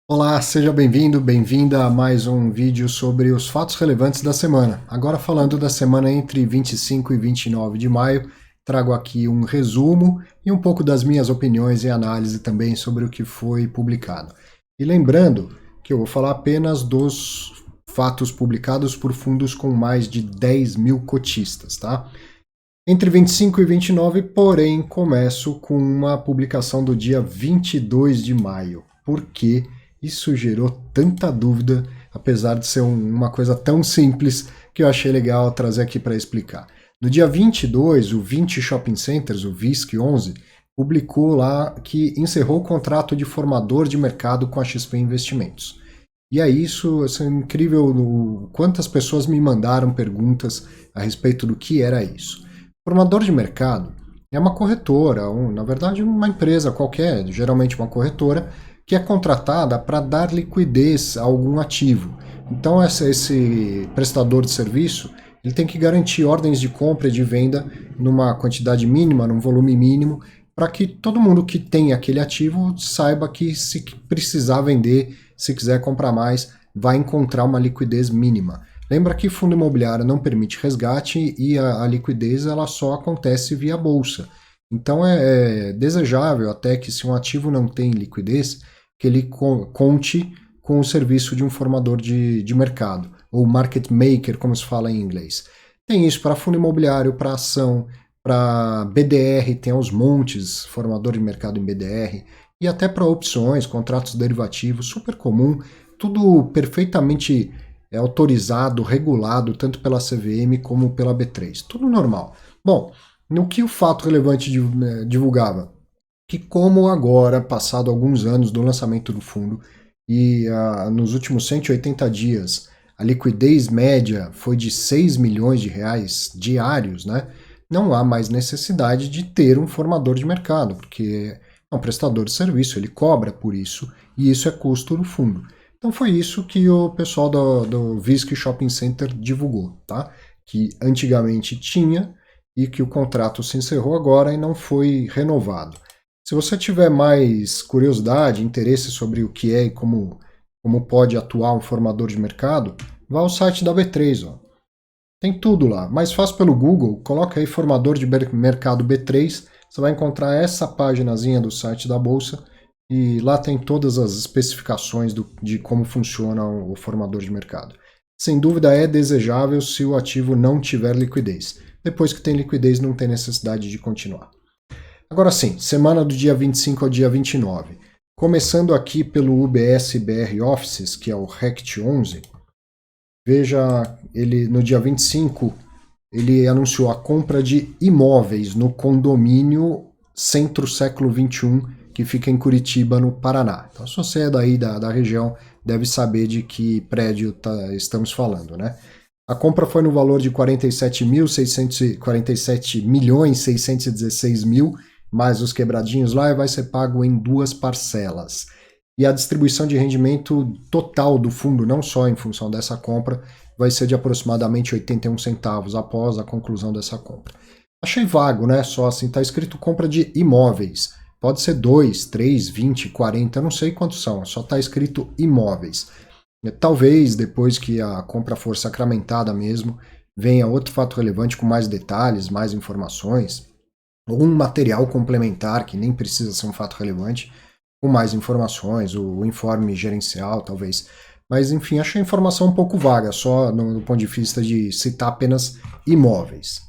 Olá, seja bem-vindo, bem-vinda a mais um vídeo sobre os fatos relevantes da semana. Agora falando da semana entre 25 e 29 de maio, trago aqui um resumo e um pouco das minhas opiniões e análise também sobre o que foi publicado. E lembrando que eu vou falar apenas dos fatos publicados por fundos com mais de 10 mil cotistas, tá? Entre 25 e 29, porém, começo com uma publicação do dia 22 de maio. Por que isso gerou tanta dúvida, apesar de ser uma coisa tão simples que eu achei legal trazer aqui para explicar. No dia 22, o 20 Shopping Centers, o VISC 11, publicou lá que encerrou o contrato de formador de mercado com a XP Investimentos. E é isso é incrível quantas pessoas me mandaram perguntas a respeito do que era isso. Formador de mercado é uma corretora, na verdade uma empresa qualquer, geralmente uma corretora, que é contratada para dar liquidez a algum ativo. Então esse prestador de serviço ele tem que garantir ordens de compra e de venda numa quantidade mínima, num volume mínimo, para que todo mundo que tem aquele ativo saiba que se precisar vender, se quiser comprar mais, vai encontrar uma liquidez mínima. Lembra que fundo imobiliário não permite resgate e a liquidez ela só acontece via bolsa. Então é desejável até que se um ativo não tem liquidez, que ele conte com o serviço de um formador de mercado, ou market maker, como se fala em inglês. Tem isso para fundo imobiliário, para ação, para BDR, tem aos montes, formador de mercado em BDR, e até para opções, contratos derivativos, super comum, tudo perfeitamente autorizado, regulado, tanto pela CVM como pela B3. Tudo normal. Bom, no que o fato relevante divulgava? Que como agora, passado alguns anos do lançamento do fundo, e nos últimos 180 dias a liquidez média foi de 6 milhões de reais diários, né? Não há mais necessidade de ter um formador de mercado, porque é um prestador de serviço, ele cobra por isso, e isso é custo do fundo. Então foi isso que o pessoal do VISC Shopping Center divulgou, tá? Que antigamente tinha e que o contrato se encerrou agora e não foi renovado. Se você tiver mais curiosidade, interesse sobre o que é e como pode atuar um formador de mercado, vá ao site da B3. Ó. Tem tudo lá. Mais fácil pelo Google, coloca aí formador de mercado B3, você vai encontrar essa paginazinha do site da Bolsa e lá tem todas as especificações de como funciona o formador de mercado. Sem dúvida é desejável se o ativo não tiver liquidez. Depois que tem liquidez, não tem necessidade de continuar. Agora sim, semana do dia 25 ao dia 29. Começando aqui pelo UBS BR Offices, que é o RECT 11, veja, ele no dia 25, ele anunciou a compra de imóveis no condomínio Centro Século XXI, que fica em Curitiba, no Paraná. Então, se você é daí da região, deve saber de que prédio estamos falando, né? A compra foi no valor de 47 milhões 616 mil, mais os quebradinhos lá, e vai ser pago em duas parcelas. E a distribuição de rendimento total do fundo, não só em função dessa compra, vai ser de aproximadamente 81 centavos após a conclusão dessa compra. Achei vago, né? Só assim, tá escrito compra de imóveis. Pode ser 2, 3, 20, 40, não sei quantos são, só está escrito imóveis. Talvez, depois que a compra for sacramentada mesmo, venha outro fato relevante com mais detalhes, mais informações, ou um material complementar, que nem precisa ser um fato relevante, com mais informações, o informe gerencial, talvez. Mas, enfim, achei a informação um pouco vaga, só no ponto de vista de citar apenas imóveis.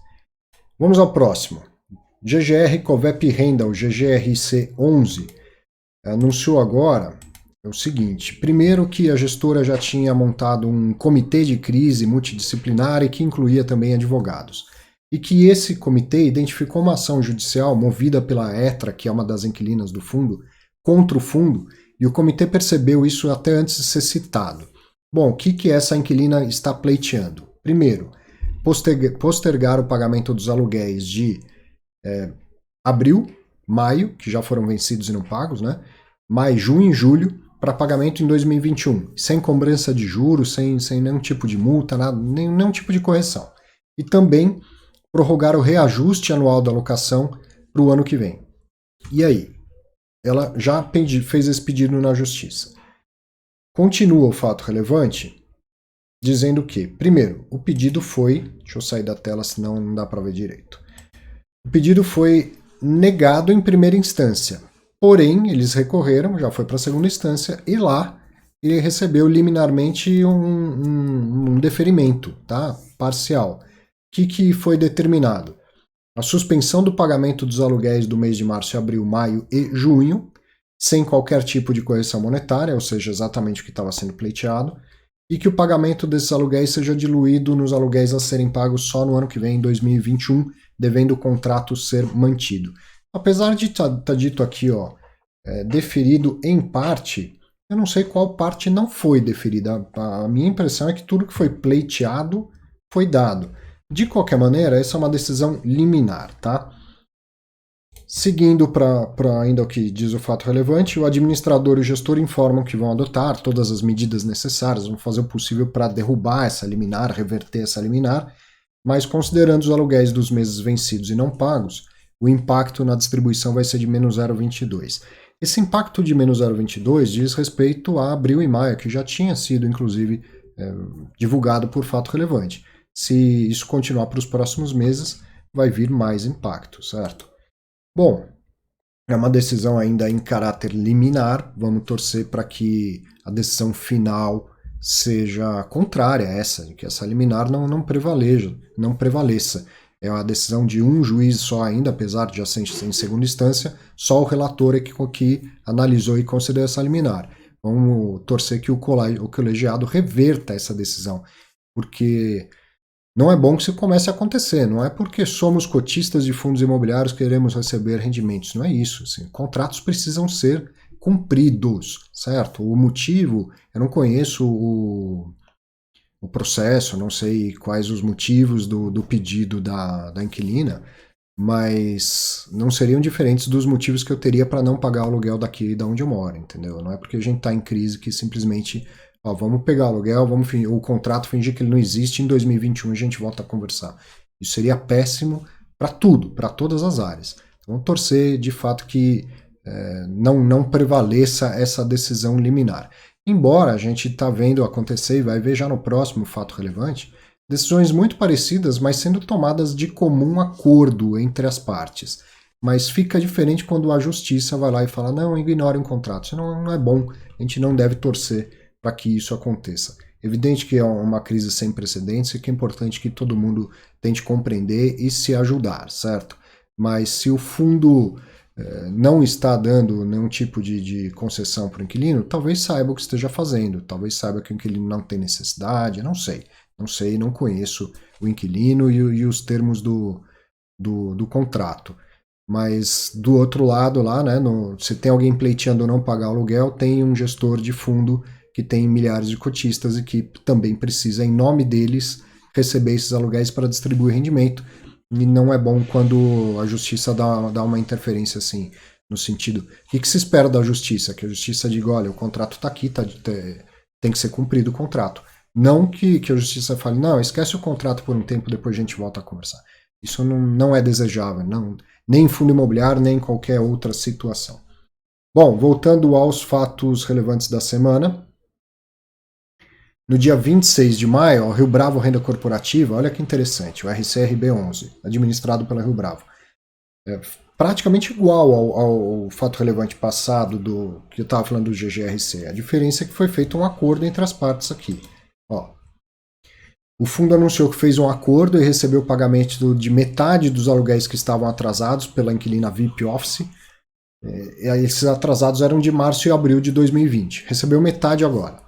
Vamos ao próximo. GGR Covep Renda, o GGRC 11, anunciou agora o seguinte: primeiro, que a gestora já tinha montado um comitê de crise multidisciplinar e que incluía também advogados. E que esse comitê identificou uma ação judicial movida pela ETRA, que é uma das inquilinas do fundo, contra o fundo, e o comitê percebeu isso até antes de ser citado. Bom, o que essa inquilina está pleiteando? Primeiro, postergar o pagamento dos aluguéis de abril, maio, que já foram vencidos e não pagos, né? Maio, junho e julho, para pagamento em 2021, sem cobrança de juros, sem nenhum tipo de multa, nada, nenhum tipo de correção. E também prorrogar o reajuste anual da locação para o ano que vem. E aí? Ela já fez esse pedido na justiça. Continua o fato relevante dizendo que, primeiro, o pedido foi, deixa eu sair da tela senão não dá para ver direito. O pedido foi negado em primeira instância, porém eles recorreram, já foi para a segunda instância e lá ele recebeu liminarmente um deferimento, tá? Parcial. O que foi determinado? A suspensão do pagamento dos aluguéis do mês de março, abril, maio e junho, sem qualquer tipo de correção monetária, ou seja, exatamente o que estava sendo pleiteado, e que o pagamento desses aluguéis seja diluído nos aluguéis a serem pagos só no ano que vem, em 2021, devendo o contrato ser mantido. Apesar de estar dito aqui, deferido em parte, eu não sei qual parte não foi deferida. A minha impressão é que tudo que foi pleiteado foi dado. De qualquer maneira, essa é uma decisão liminar, tá? Seguindo para ainda o que diz o fato relevante, o administrador e o gestor informam que vão adotar todas as medidas necessárias, vão fazer o possível para derrubar essa liminar, reverter essa liminar, mas considerando os aluguéis dos meses vencidos e não pagos, o impacto na distribuição vai ser de menos 0,22. Esse impacto de menos 0,22 diz respeito a abril e maio, que já tinha sido, inclusive, divulgado por fato relevante. Se isso continuar para os próximos meses, vai vir mais impacto, certo? Bom, é uma decisão ainda em caráter liminar, vamos torcer para que a decisão final seja contrária a essa, que essa liminar não prevaleça. É a decisão de um juiz só ainda, apesar de já ser em segunda instância, só o relator é que analisou e considerou essa liminar. Vamos torcer que o colegiado reverta essa decisão, porque não é bom que isso comece a acontecer, não é porque somos cotistas de fundos imobiliários que queremos receber rendimentos, não é isso. Assim, contratos precisam ser cumpridos, certo? O motivo, eu não conheço o processo, não sei quais os motivos do pedido da inquilina, mas não seriam diferentes dos motivos que eu teria para não pagar o aluguel daqui de onde eu moro, entendeu? Não é porque a gente está em crise que simplesmente vamos pegar o aluguel, o contrato, fingir que ele não existe, em 2021 a gente volta a conversar. Isso seria péssimo para tudo, para todas as áreas. Então, vamos torcer de fato que não prevaleça essa decisão liminar. Embora a gente está vendo acontecer e vai ver já no próximo fato relevante, decisões muito parecidas, mas sendo tomadas de comum acordo entre as partes. Mas fica diferente quando a justiça vai lá e fala, não, ignore um contrato. Isso não é bom, a gente não deve torcer para que isso aconteça. Evidente que é uma crise sem precedentes e que é importante que todo mundo tente compreender e se ajudar, certo? Mas se o fundo não está dando nenhum tipo de concessão para o inquilino, talvez saiba o que esteja fazendo, talvez saiba que o inquilino não tem necessidade, não sei, não conheço o inquilino e os termos do contrato. Mas do outro lado lá, né, se tem alguém pleiteando não pagar o aluguel, tem um gestor de fundo que tem milhares de cotistas e que também precisa, em nome deles, receber esses aluguéis para distribuir rendimento. E não é bom quando a justiça dá uma interferência assim, no sentido, o que se espera da justiça? Que a justiça diga, olha, o contrato está aqui, tem que ser cumprido o contrato. Não que a justiça fale, não, esquece o contrato por um tempo, depois a gente volta a conversar. Isso não é desejável, nem em fundo imobiliário, nem em qualquer outra situação. Bom, voltando aos fatos relevantes da semana. No dia 26 de maio, o Rio Bravo Renda Corporativa, olha que interessante, o RCRB11, administrado pela Rio Bravo. É praticamente igual ao fato relevante passado que eu estava falando do GGRC. A diferença é que foi feito um acordo entre as partes aqui. O fundo anunciou que fez um acordo e recebeu o pagamento de metade dos aluguéis que estavam atrasados pela inquilina VIP Office. Esses atrasados eram de março e abril de 2020. Recebeu metade agora.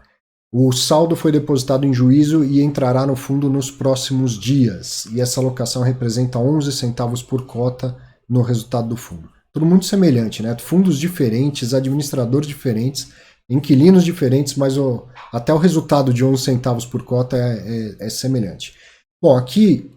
O saldo foi depositado em juízo e entrará no fundo nos próximos dias. E essa alocação representa 11 centavos por cota no resultado do fundo. Tudo muito semelhante, né? Fundos diferentes, administradores diferentes, inquilinos diferentes, mas até o resultado de 11 centavos por cota é semelhante. Bom, aqui,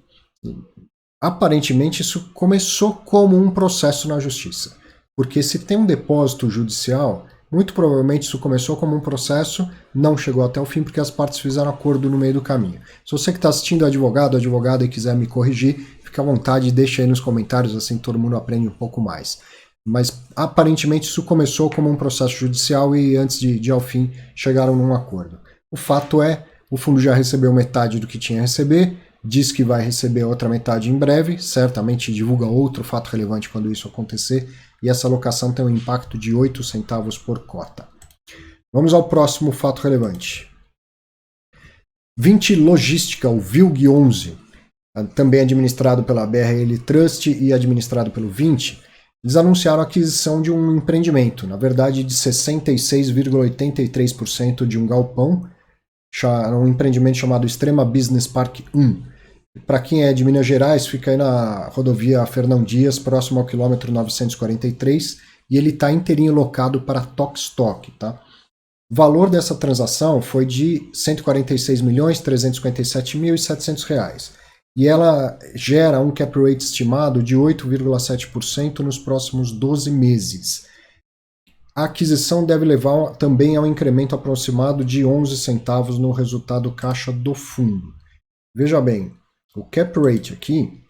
aparentemente, isso começou como um processo na justiça. Porque se tem um depósito judicial, muito provavelmente isso começou como um processo, não chegou até o fim porque as partes fizeram acordo no meio do caminho. Se você que está assistindo advogada e quiser me corrigir, fica à vontade e deixa aí nos comentários, assim todo mundo aprende um pouco mais. Mas aparentemente isso começou como um processo judicial e antes de ir ao fim chegaram num acordo. O fato é, o fundo já recebeu metade do que tinha a receber, diz que vai receber a outra metade em breve, certamente divulga outro fato relevante quando isso acontecer, e essa alocação tem um impacto de 8 centavos por cota. Vamos ao próximo fato relevante. 20 Logística, o VILG 11, também administrado pela BRL Trust e administrado pelo 20, eles anunciaram a aquisição de um empreendimento, na verdade de 66,83% de um galpão, um empreendimento chamado Extrema Business Park 1. Para quem é de Minas Gerais, fica aí na rodovia Fernão Dias, próximo ao quilômetro 943, e ele está inteirinho locado para Tokstok, tá? O valor dessa transação foi de R$ 146.357.700 e ela gera um cap rate estimado de 8,7% nos próximos 12 meses. A aquisição deve levar também a um incremento aproximado de 11 centavos no resultado caixa do fundo. Veja bem, o cap rate aqui,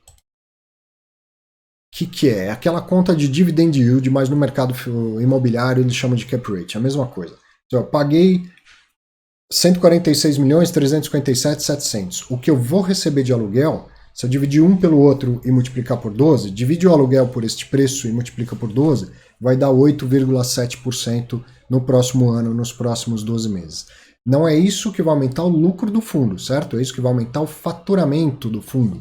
o que é? É aquela conta de dividend yield, mas no mercado imobiliário eles chamam de cap rate, é a mesma coisa. Então, eu paguei 146.357.700. O que eu vou receber de aluguel, se eu dividir um pelo outro e multiplicar por 12, divide o aluguel por este preço e multiplica por 12, vai dar 8,7% no próximo ano, nos próximos 12 meses. Não é isso que vai aumentar o lucro do fundo, certo? É isso que vai aumentar o faturamento do fundo.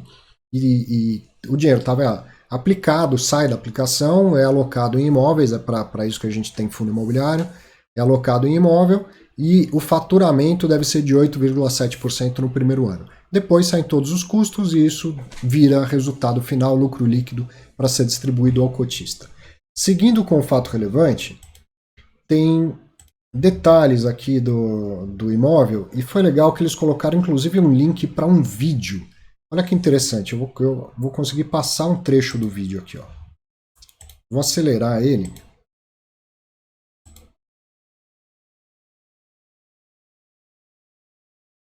E o dinheiro estava aplicado, sai da aplicação, é alocado em imóveis, é para isso que a gente tem fundo imobiliário, é alocado em imóvel, e o faturamento deve ser de 8,7% no primeiro ano. Depois saem todos os custos e isso vira resultado final, lucro líquido, para ser distribuído ao cotista. Seguindo com o fato relevante, tem detalhes aqui do imóvel, e foi legal que eles colocaram inclusive um link para um vídeo. Olha que interessante, eu vou conseguir passar um trecho do vídeo aqui. Ó. Vou acelerar ele.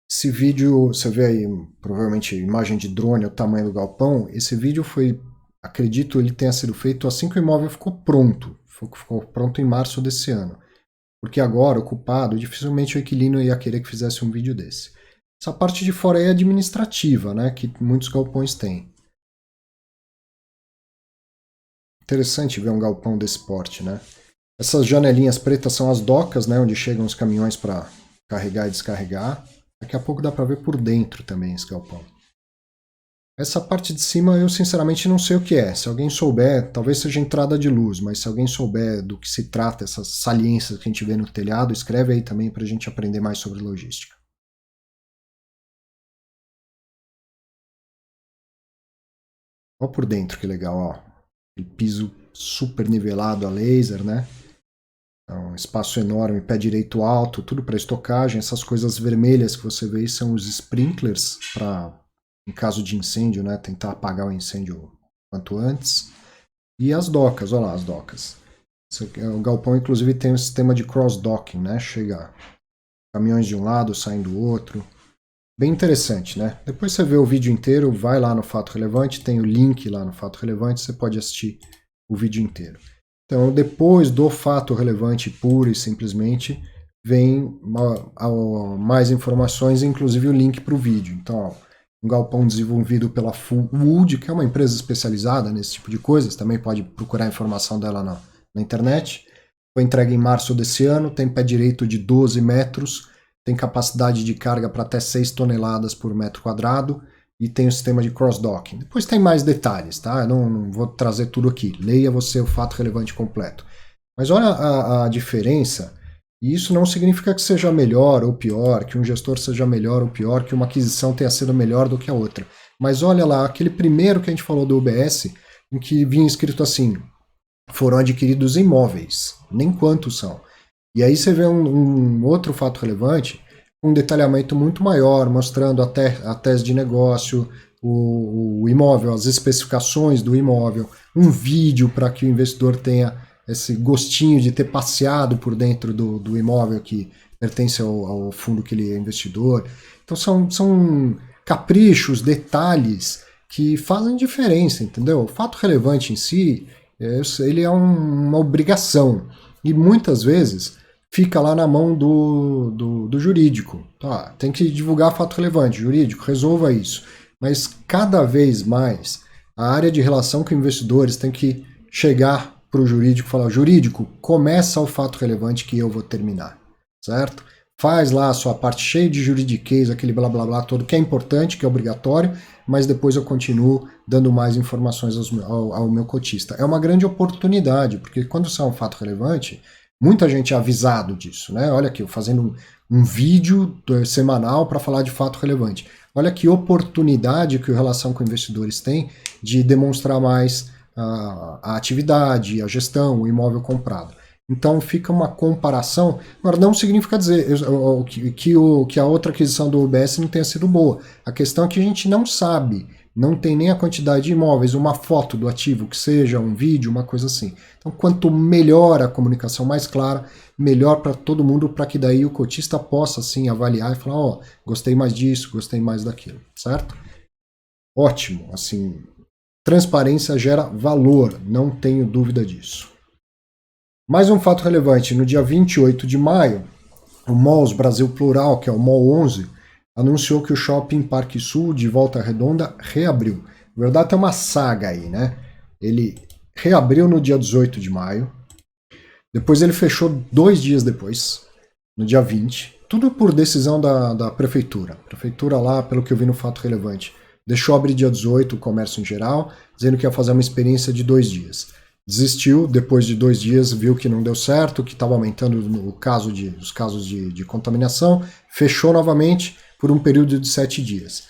Esse vídeo, você vê aí, provavelmente imagem de drone, o tamanho do galpão. Esse vídeo foi, acredito, ele tenha sido feito assim que o imóvel ficou pronto. Ficou pronto em março desse ano. Porque agora, ocupado, dificilmente o inquilino ia querer que fizesse um vídeo desse. Essa parte de fora é administrativa, né, que muitos galpões têm. Interessante ver um galpão desse porte, né? Essas janelinhas pretas são as docas, né, onde chegam os caminhões para carregar e descarregar. Daqui a pouco dá para ver por dentro também esse galpão. Essa parte de cima eu sinceramente não sei o que é. Se alguém souber, talvez seja entrada de luz, mas se alguém souber do que se trata, essas saliências que a gente vê no telhado, escreve aí também para a gente aprender mais sobre logística. Olha por dentro que legal, ó. O piso super nivelado a laser, né? Um espaço enorme, pé direito alto, tudo para estocagem. Essas coisas vermelhas que você vê aí são os sprinklers para, em caso de incêndio, né, tentar apagar o incêndio quanto antes. E as docas, olha lá as docas. O galpão, inclusive, tem um sistema de cross-docking, né? Chega caminhões de um lado, saem do outro. Bem interessante, né? Depois você vê o vídeo inteiro, vai lá no Fato Relevante, tem o link lá no Fato Relevante, você pode assistir o vídeo inteiro. Então, depois do fato relevante puro e simplesmente, vem mais informações, inclusive o link para o vídeo. Então, ó, um galpão desenvolvido pela Full Wood, que é uma empresa especializada nesse tipo de coisas, também pode procurar a informação dela na internet. Foi entregue em março desse ano, tem pé direito de 12 metros, tem capacidade de carga para até 6 toneladas por metro quadrado, e tem o sistema de cross-docking. Depois tem mais detalhes, tá? Eu não vou trazer tudo aqui. Leia você o fato relevante completo. Mas olha a diferença, e isso não significa que seja melhor ou pior, que um gestor seja melhor ou pior, que uma aquisição tenha sido melhor do que a outra. Mas olha lá, aquele primeiro que a gente falou do UBS, em que vinha escrito assim, foram adquiridos imóveis, nem quantos são. E aí você vê um outro fato relevante, um detalhamento muito maior, mostrando até a tese de negócio, o imóvel, as especificações do imóvel, um vídeo para que o investidor tenha esse gostinho de ter passeado por dentro do imóvel que pertence ao fundo que ele é investidor. Então são caprichos, detalhes que fazem diferença, entendeu? O fato relevante em si, Ele é uma obrigação. E muitas vezes fica lá na mão do jurídico. Tá, tem que divulgar fato relevante, jurídico, resolva isso. Mas cada vez mais a área de relação com investidores tem que chegar para o jurídico e falar: jurídico, começa o fato relevante que eu vou terminar, certo? Faz lá a sua parte cheia de juridiquês, aquele blá blá blá todo, que é importante, que é obrigatório, mas depois eu continuo dando mais informações ao meu cotista. É uma grande oportunidade, porque quando sai um fato relevante, muita gente é avisado disso, né? Olha aqui, eu fazendo um vídeo semanal para falar de fato relevante. Olha que oportunidade que a relação com investidores tem de demonstrar mais a atividade, a gestão, o imóvel comprado. Então fica uma comparação. Agora, não significa dizer que a outra aquisição do UBS não tenha sido boa. A questão é que a gente não sabe, não tem nem a quantidade de imóveis, uma foto do ativo que seja, um vídeo, uma coisa assim. Então, quanto melhor a comunicação mais clara, melhor para todo mundo, para que daí o cotista possa assim avaliar e falar: ó, gostei mais disso, gostei mais daquilo, certo? Ótimo, assim, transparência gera valor, não tenho dúvida disso. Mais um fato relevante: no dia 28 de maio, o Malls Brasil Plural, que é o Mall 11, anunciou que o Shopping Parque Sul de Volta Redonda reabriu. Na verdade, tem uma saga aí, né? Ele reabriu no dia 18 de maio, depois ele fechou 2 dias depois, no dia 20, tudo por decisão da prefeitura. A prefeitura lá, pelo que eu vi no fato relevante, deixou abrir dia 18 o comércio em geral, dizendo que ia fazer uma experiência de 2 dias. Desistiu, depois de 2 dias viu que não deu certo, que estava aumentando os casos de contaminação, fechou novamente por um período de 7 dias.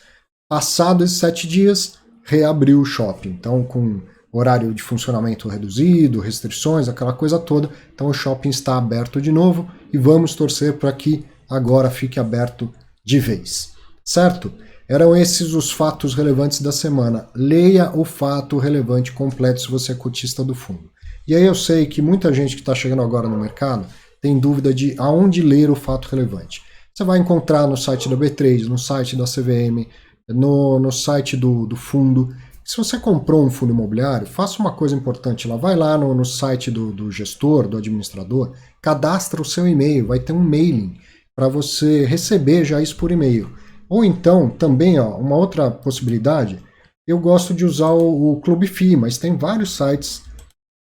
Passados esses 7 dias, reabriu o shopping, então com horário de funcionamento reduzido, restrições, aquela coisa toda. Então o shopping está aberto de novo e vamos torcer para que agora fique aberto de vez, certo? Eram esses os fatos relevantes da semana. Leia o fato relevante completo se você é cotista do fundo. E aí eu sei que muita gente que está chegando agora no mercado tem dúvida de aonde ler o fato relevante. Você vai encontrar no site da B3, no site da CVM, no site do fundo. Se você comprou um fundo imobiliário, faça uma coisa importante lá. Vai lá no site do gestor, do administrador, cadastra o seu e-mail, vai ter um mailing para você receber já isso por e-mail. Ou então, também, ó, uma outra possibilidade, eu gosto de usar o Clube FI, mas tem vários sites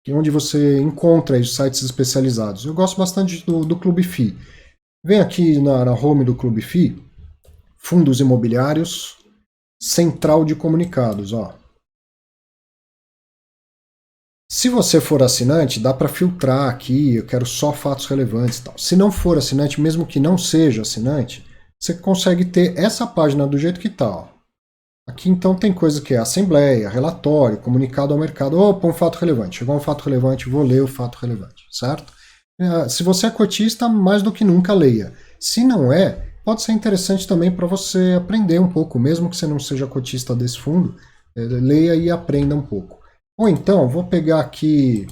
onde você encontra os sites especializados. Eu gosto bastante do Clube FI. Vem aqui na home do Clube FI, Fundos Imobiliários, Central de Comunicados. Ó. Se você for assinante, dá para filtrar aqui, eu quero só fatos relevantes e tal. Se não for assinante, mesmo que não seja assinante, você consegue ter essa página do jeito que está. Ó. Aqui então tem coisa que é assembleia, relatório, comunicado ao mercado. Opa, um fato relevante. Chegou um fato relevante, vou ler o fato relevante, certo? Se você é cotista, mais do que nunca leia. Se não é, pode ser interessante também para você aprender um pouco, mesmo que você não seja cotista desse fundo, leia e aprenda um pouco. Ou então, vou pegar aqui,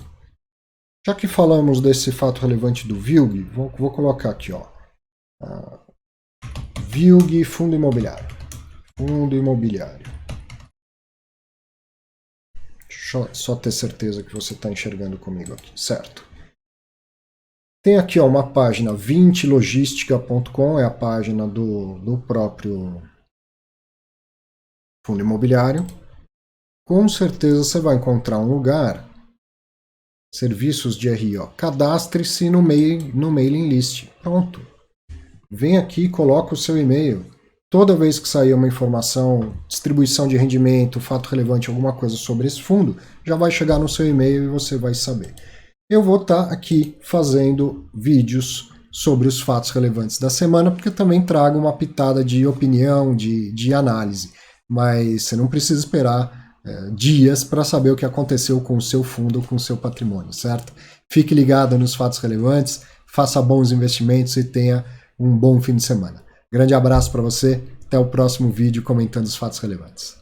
já que falamos desse fato relevante do VILG, vou colocar aqui, ó. VILG Fundo Imobiliário. Fundo Imobiliário. Deixa eu só ter certeza que você está enxergando comigo aqui, certo? Tem aqui ó, uma página 20logistica.com, é a página do próprio fundo imobiliário. Com certeza você vai encontrar um lugar, serviços de RI, ó, cadastre-se no mailing list. Pronto. Vem aqui e coloca o seu e-mail. Toda vez que sair uma informação, distribuição de rendimento, fato relevante, alguma coisa sobre esse fundo, já vai chegar no seu e-mail e você vai saber. Eu vou estar aqui fazendo vídeos sobre os fatos relevantes da semana, porque eu também trago uma pitada de opinião, de análise. Mas você não precisa esperar dias para saber o que aconteceu com o seu fundo ou com o seu patrimônio, certo? Fique ligado nos fatos relevantes, faça bons investimentos e tenha um bom fim de semana. Grande abraço para você, até o próximo vídeo comentando os fatos relevantes.